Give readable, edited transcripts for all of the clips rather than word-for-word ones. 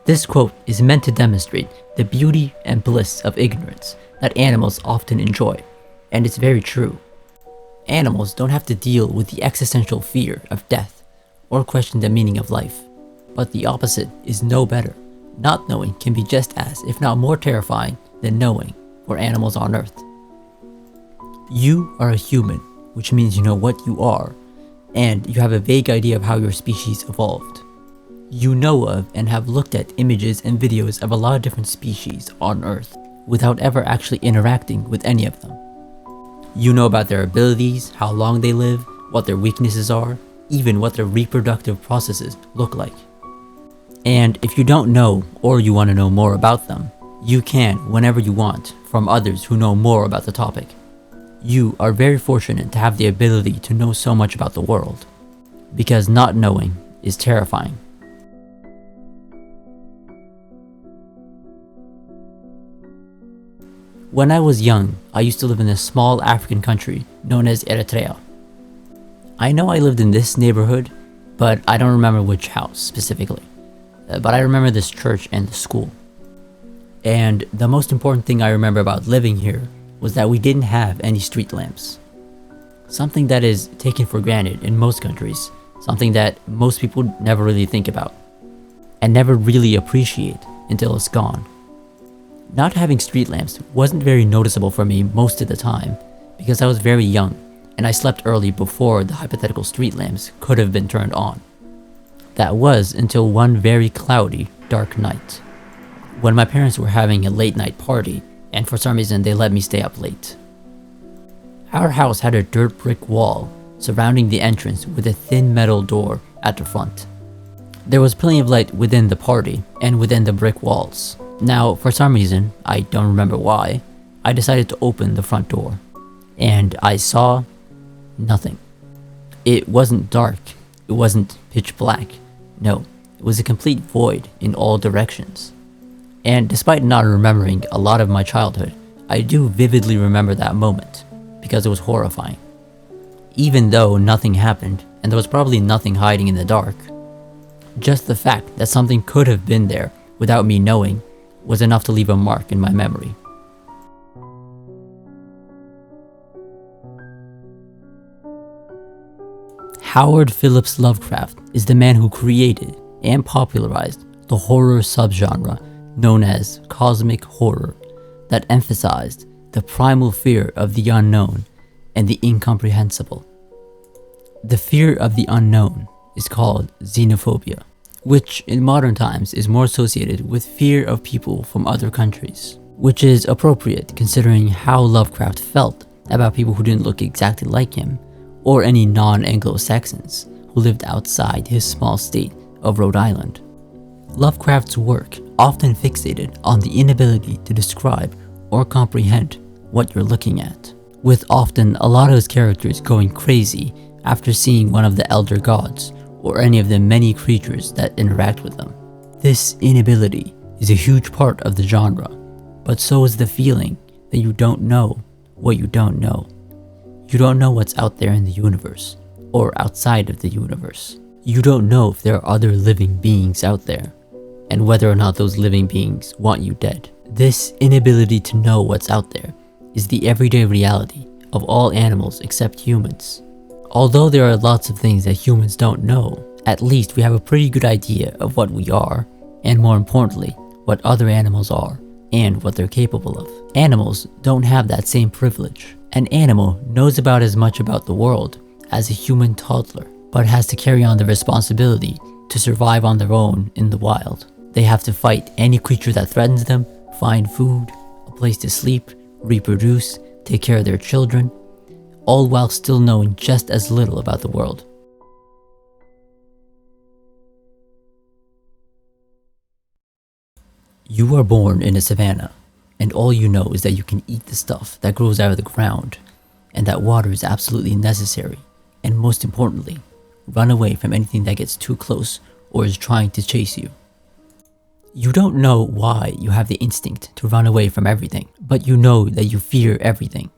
This quote is meant to demonstrate the beauty and bliss of ignorance that animals often enjoy, and it's very true. Animals don't have to deal with the existential fear of death or question the meaning of life, but the opposite is no better. Not knowing can be just as, if not more terrifying than knowing for animals on Earth. You are a human, which means you know what you are, and you have a vague idea of how your species evolved. You know of and have looked at images and videos of a lot of different species on Earth without ever actually interacting with any of them. You know about their abilities, how long they live, what their weaknesses are, even what their reproductive processes look like. And if you don't know or you want to know more about them, you can whenever you want from others who know more about the topic. You are very fortunate to have the ability to know so much about the world, because not knowing is terrifying. When I was young, I used to live in a small African country known as Eritrea. I know I lived in this neighborhood, but I don't remember which house specifically. But I remember this church and the school. And the most important thing I remember about living here was that we didn't have any street lamps. Something that is taken for granted in most countries, something that most people never really think about, and never really appreciate until it's gone. Not having street lamps wasn't very noticeable for me most of the time because I was very young and I slept early before the hypothetical street lamps could have been turned on. That was until one very cloudy, dark night, when my parents were having a late night party and for some reason they let me stay up late. Our house had a dirt brick wall surrounding the entrance with a thin metal door at the front. There was plenty of light within the party and within the brick walls. Now, for some reason, I don't remember why, I decided to open the front door, and I saw nothing. It wasn't dark, it wasn't pitch black, no, it was a complete void in all directions. And despite not remembering a lot of my childhood, I do vividly remember that moment, because it was horrifying. Even though nothing happened, and there was probably nothing hiding in the dark, just the fact that something could have been there without me knowing was enough to leave a mark in my memory. Howard Phillips Lovecraft is the man who created and popularized the horror subgenre known as cosmic horror that emphasized the primal fear of the unknown and the incomprehensible. The fear of the unknown is called xenophobia, which in modern times is more associated with fear of people from other countries, which is appropriate considering how Lovecraft felt about people who didn't look exactly like him, or any non-Anglo-Saxons who lived outside his small state of Rhode Island. Lovecraft's work often fixated on the inability to describe or comprehend what you're looking at, with often a lot of his characters going crazy after seeing one of the elder gods or any of the many creatures that interact with them. This inability is a huge part of the genre, but so is the feeling that you don't know what you don't know. You don't know what's out there in the universe, or outside of the universe. You don't know if there are other living beings out there, and whether or not those living beings want you dead. This inability to know what's out there is the everyday reality of all animals except humans. Although there are lots of things that humans don't know, at least we have a pretty good idea of what we are, and more importantly, what other animals are, and what they're capable of. Animals don't have that same privilege. An animal knows about as much about the world as a human toddler, but has to carry on the responsibility to survive on their own in the wild. They have to fight any creature that threatens them, find food, a place to sleep, reproduce, take care of their children, all while still knowing just as little about the world. You are born in a savanna, and all you know is that you can eat the stuff that grows out of the ground, and that water is absolutely necessary, and most importantly, run away from anything that gets too close or is trying to chase you. You don't know why you have the instinct to run away from everything, but you know that you fear everything,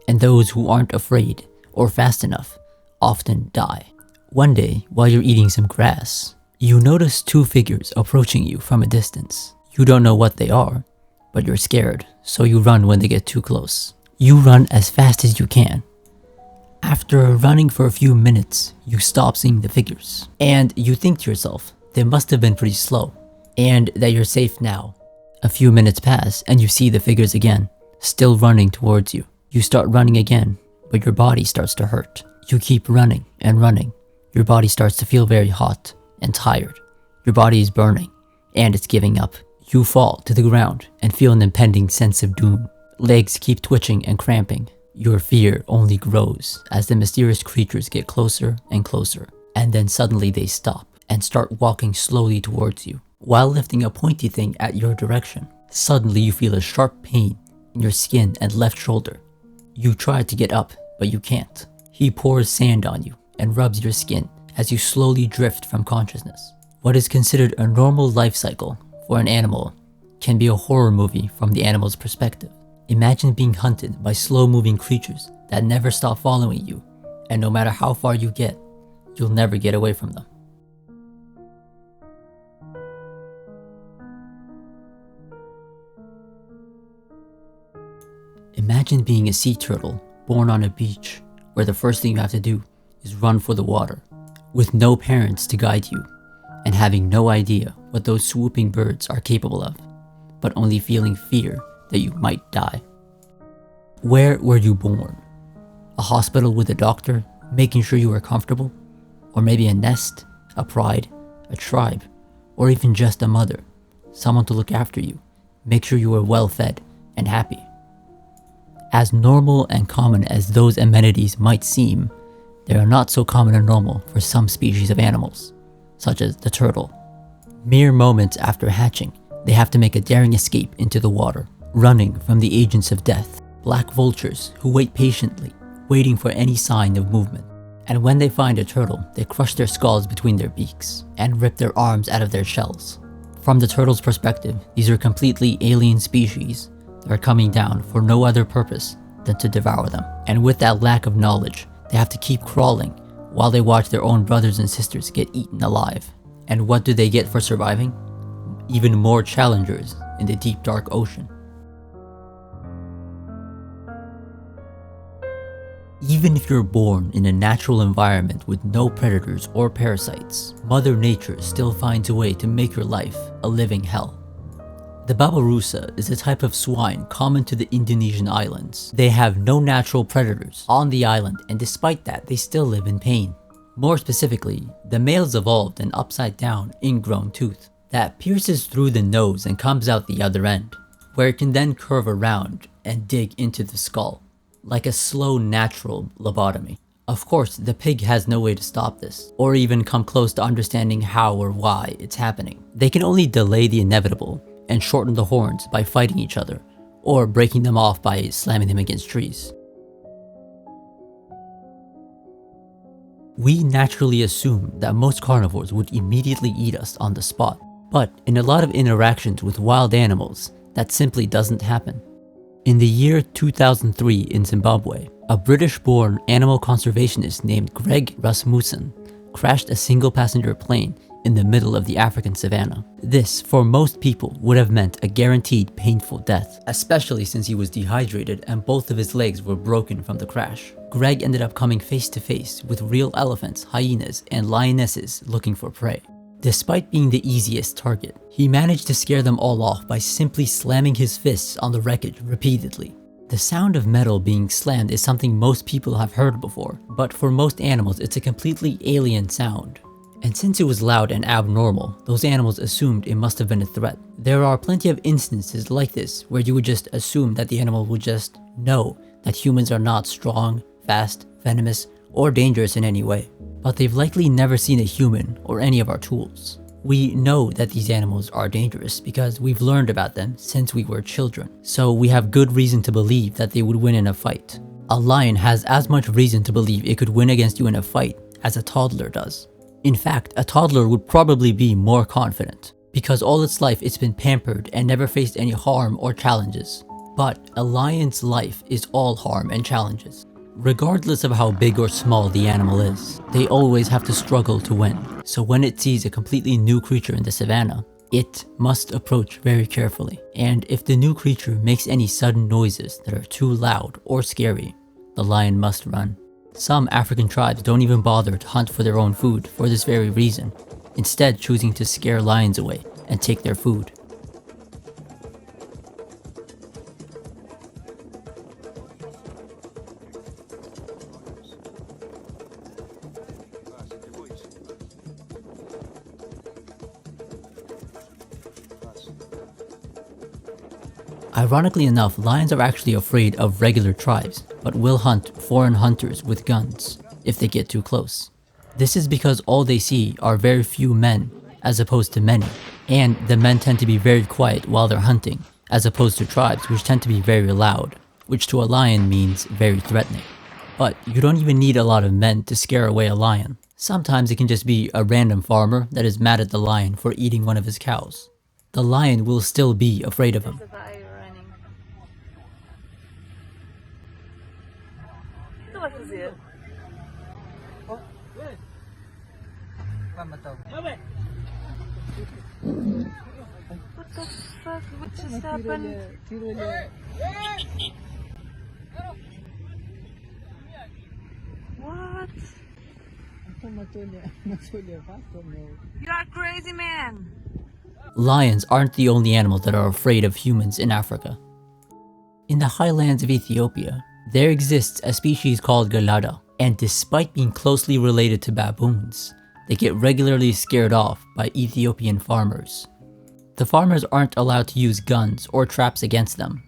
and those who aren't afraid or fast enough often die. One day, while you're eating some grass, You notice two figures approaching you from a distance. You don't know what they are, but you're scared, so you run when they get too close. You run as fast as you can. After running for a few minutes, you stop seeing the figures, and you think to yourself, they must have been pretty slow, and that you're safe now. A few minutes pass, and you see the figures again, still running towards you. You start running again, but your body starts to hurt. You keep running and running. Your body starts to feel very hot and tired. Your body is burning, and it's giving up. You fall to the ground and feel an impending sense of doom. Legs keep twitching and cramping. Your fear only grows as the mysterious creatures get closer and closer, and then suddenly they stop and start walking slowly towards you, while lifting a pointy thing at your direction. Suddenly you feel a sharp pain in your skin and left shoulder. You try to get up, but you can't. He pours sand on you and rubs your skin as you slowly drift from consciousness. What is considered a normal life cycle for an animal can be a horror movie from the animal's perspective. Imagine being hunted by slow-moving creatures that never stop following you, and no matter how far you get, you'll never get away from them. Imagine being a sea turtle born on a beach where the first thing you have to do is run for the water, with no parents to guide you, and having no idea what those swooping birds are capable of, but only feeling fear that you might die. Where were you born? A hospital with a doctor making sure you were comfortable? Or maybe a nest, a pride, a tribe, or even just a mother, someone to look after you, make sure you were well fed and happy. As normal and common as those amenities might seem, they are not so common and normal for some species of animals, such as the turtle. Mere moments after hatching, they have to make a daring escape into the water, running from the agents of death, black vultures who wait patiently, waiting for any sign of movement. And when they find a turtle, they crush their skulls between their beaks and rip their arms out of their shells. From the turtle's perspective, these are completely alien species that are coming down for no other purpose than to devour them. And with that lack of knowledge, they have to keep crawling while they watch their own brothers and sisters get eaten alive. And what do they get for surviving? Even more challengers in the deep dark ocean. Even if you're born in a natural environment with no predators or parasites, Mother Nature still finds a way to make your life a living hell. The babirusa is a type of swine common to the Indonesian islands. They have no natural predators on the island, and despite that, they still live in pain. More specifically, the males evolved an upside-down, ingrown tooth that pierces through the nose and comes out the other end, where it can then curve around and dig into the skull, like a slow natural lobotomy. Of course, the pig has no way to stop this, or even come close to understanding how or why it's happening. They can only delay the inevitable and shorten the horns by fighting each other, or breaking them off by slamming them against trees. We naturally assume that most carnivores would immediately eat us on the spot, but in a lot of interactions with wild animals, that simply doesn't happen. In the year 2003 in Zimbabwe, a British-born animal conservationist named Greg Rasmussen crashed a single-passenger plane in the middle of the African savannah. This, for most people, would have meant a guaranteed painful death, especially since he was dehydrated and both of his legs were broken from the crash. Greg ended up coming face to face with real elephants, hyenas, and lionesses looking for prey. Despite being the easiest target, he managed to scare them all off by simply slamming his fists on the wreckage repeatedly. The sound of metal being slammed is something most people have heard before, but for most animals it's a completely alien sound. And since it was loud and abnormal, those animals assumed it must have been a threat. There are plenty of instances like this where you would just assume that the animal would just know that humans are not strong, fast, venomous, or dangerous in any way. But they've likely never seen a human or any of our tools. We know that these animals are dangerous because we've learned about them since we were children, so we have good reason to believe that they would win in a fight. A lion has as much reason to believe it could win against you in a fight as a toddler does. In fact, a toddler would probably be more confident, because all its life it's been pampered and never faced any harm or challenges. But a lion's life is all harm and challenges. Regardless of how big or small the animal is, they always have to struggle to win. So when it sees a completely new creature in the savannah, it must approach very carefully. And if the new creature makes any sudden noises that are too loud or scary, the lion must run. Some African tribes don't even bother to hunt for their own food for this very reason, instead choosing to scare lions away and take their food. Ironically enough, lions are actually afraid of regular tribes, but will hunt foreign hunters with guns if they get too close. This is because all they see are very few men as opposed to many, and the men tend to be very quiet while they're hunting, as opposed to tribes which tend to be very loud, which to a lion means very threatening. But you don't even need a lot of men to scare away a lion. Sometimes it can just be a random farmer that is mad at the lion for eating one of his cows. The lion will still be afraid of him. What the fuck? What just happened? What? You are crazy, man! Lions aren't the only animals that are afraid of humans in Africa. In the highlands of Ethiopia, there exists a species called Gelada, and despite being closely related to baboons, they get regularly scared off by Ethiopian farmers. The farmers aren't allowed to use guns or traps against them,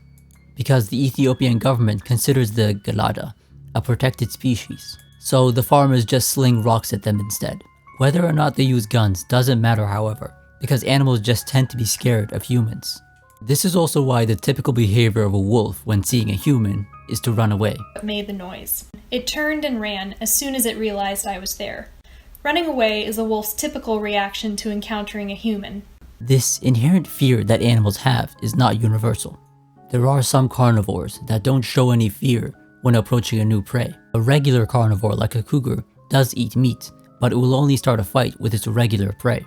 because the Ethiopian government considers the Gelada a protected species, so the farmers just sling rocks at them instead. Whether or not they use guns doesn't matter, however, because animals just tend to be scared of humans. This is also why the typical behavior of a wolf when seeing a human is to run away. Made the noise. It turned and ran as soon as it realized I was there. Running away is a wolf's typical reaction to encountering a human. This inherent fear that animals have is not universal. There are some carnivores that don't show any fear when approaching a new prey. A regular carnivore like a cougar does eat meat, but it will only start a fight with its regular prey.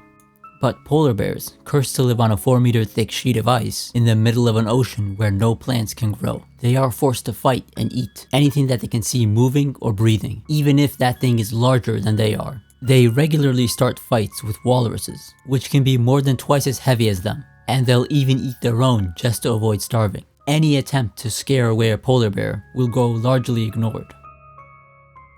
But polar bears, cursed to live on a 4-meter thick sheet of ice in the middle of an ocean where no plants can grow, they are forced to fight and eat anything that they can see moving or breathing, even if that thing is larger than they are. They regularly start fights with walruses, which can be more than twice as heavy as them, and they'll even eat their own just to avoid starving. Any attempt to scare away a polar bear will go largely ignored.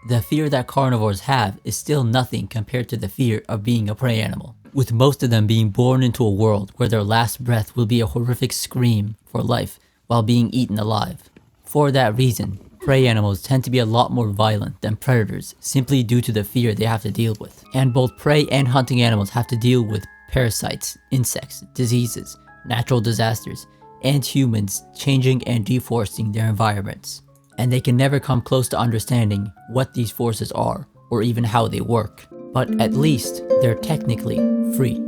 The fear that carnivores have is still nothing compared to the fear of being a prey animal, with most of them being born into a world where their last breath will be a horrific scream for life while being eaten alive. For that reason, prey animals tend to be a lot more violent than predators simply due to the fear they have to deal with. And both prey and hunting animals have to deal with parasites, insects, diseases, natural disasters, and humans changing and deforesting their environments. And they can never come close to understanding what these forces are or even how they work. But at least they're technically free.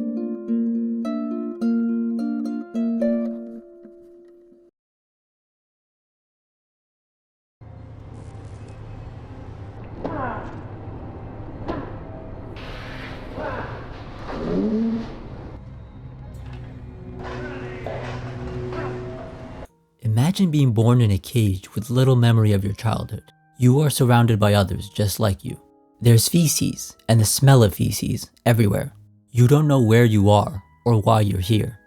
Imagine being born in a cage with little memory of your childhood. You are surrounded by others just like you. There's feces and the smell of feces everywhere. You don't know where you are or why you're here.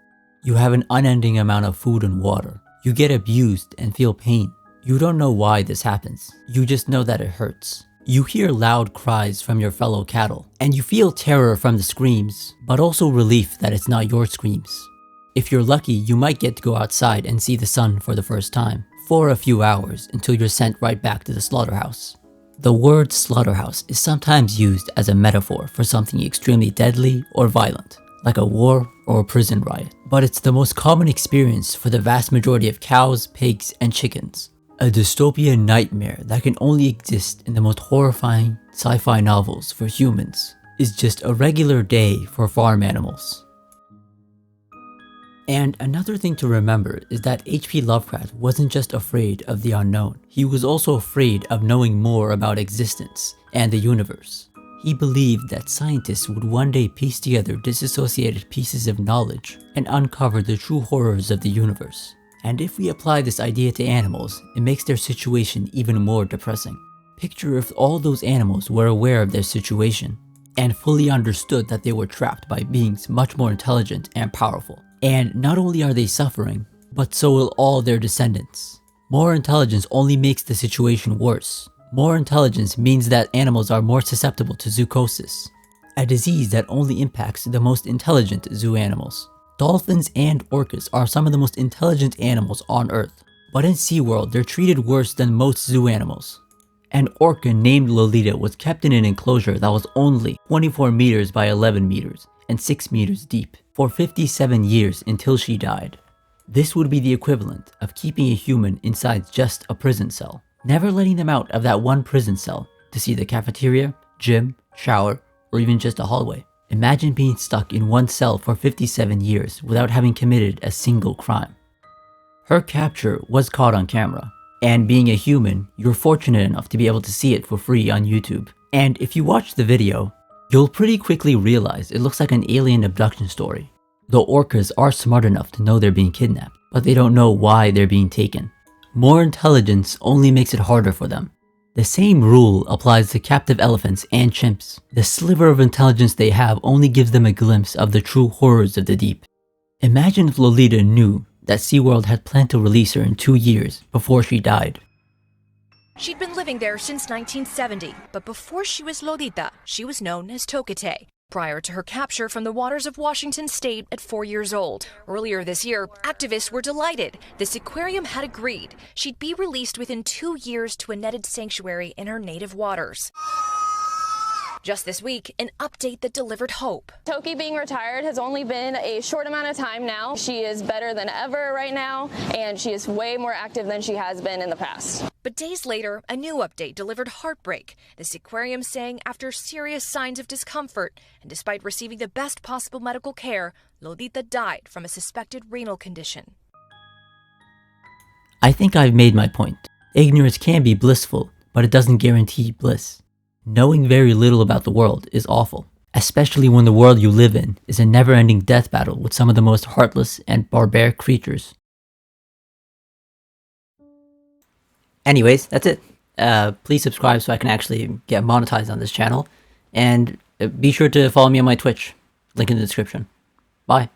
You have an unending amount of food and water. You get abused and feel pain. You don't know why this happens. You just know that it hurts. You hear loud cries from your fellow cattle, and you feel terror from the screams, but also relief that it's not your screams. If you're lucky, you might get to go outside and see the sun for the first time, for a few hours until you're sent right back to the slaughterhouse. The word slaughterhouse is sometimes used as a metaphor for something extremely deadly or violent, like a war or a prison riot. But it's the most common experience for the vast majority of cows, pigs, and chickens. A dystopian nightmare that can only exist in the most horrifying sci-fi novels for humans is just a regular day for farm animals. And another thing to remember is that H.P. Lovecraft wasn't just afraid of the unknown, he was also afraid of knowing more about existence and the universe. He believed that scientists would one day piece together disassociated pieces of knowledge and uncover the true horrors of the universe. And if we apply this idea to animals, it makes their situation even more depressing. Picture if all those animals were aware of their situation and fully understood that they were trapped by beings much more intelligent and powerful. And not only are they suffering, but so will all their descendants. More intelligence only makes the situation worse. More intelligence means that animals are more susceptible to zoochosis, a disease that only impacts the most intelligent zoo animals. Dolphins and orcas are some of the most intelligent animals on Earth, but in SeaWorld they're treated worse than most zoo animals. An orca named Lolita was kept in an enclosure that was only 24 meters by 11 meters and 6 meters deep for 57 years until she died. This would be the equivalent of keeping a human inside just a prison cell, never letting them out of that one prison cell to see the cafeteria, gym, shower, or even just a hallway. Imagine being stuck in one cell for 57 years without having committed a single crime. Her capture was caught on camera, and being a human, you're fortunate enough to be able to see it for free on YouTube. And if you watch the video, you'll pretty quickly realize it looks like an alien abduction story. The orcas are smart enough to know they're being kidnapped, but they don't know why they're being taken. More intelligence only makes it harder for them. The same rule applies to captive elephants and chimps. The sliver of intelligence they have only gives them a glimpse of the true horrors of the deep. Imagine if Lolita knew that SeaWorld had planned to release her in 2 years before she died. She'd been living there since 1970, but before she was Lolita, she was known as Tokite, prior to her capture from the waters of Washington State at 4 years old. Earlier this year, activists were delighted. This aquarium had agreed she'd be released within 2 years to a netted sanctuary in her native waters. Just this week, an update that delivered hope. Toki being retired has only been a short amount of time now. She is better than ever right now, and she is way more active than she has been in the past. But days later, a new update delivered heartbreak. This aquarium saying after serious signs of discomfort, and despite receiving the best possible medical care, Lolita died from a suspected renal condition. I think I've made my point. Ignorance can be blissful, but it doesn't guarantee bliss. Knowing very little about the world is awful, especially when the world you live in is a never-ending death battle with some of the most heartless and barbaric creatures. Anyways, that's it. Please subscribe so I can actually get monetized on this channel, and be sure to follow me on my Twitch, link in the description. Bye.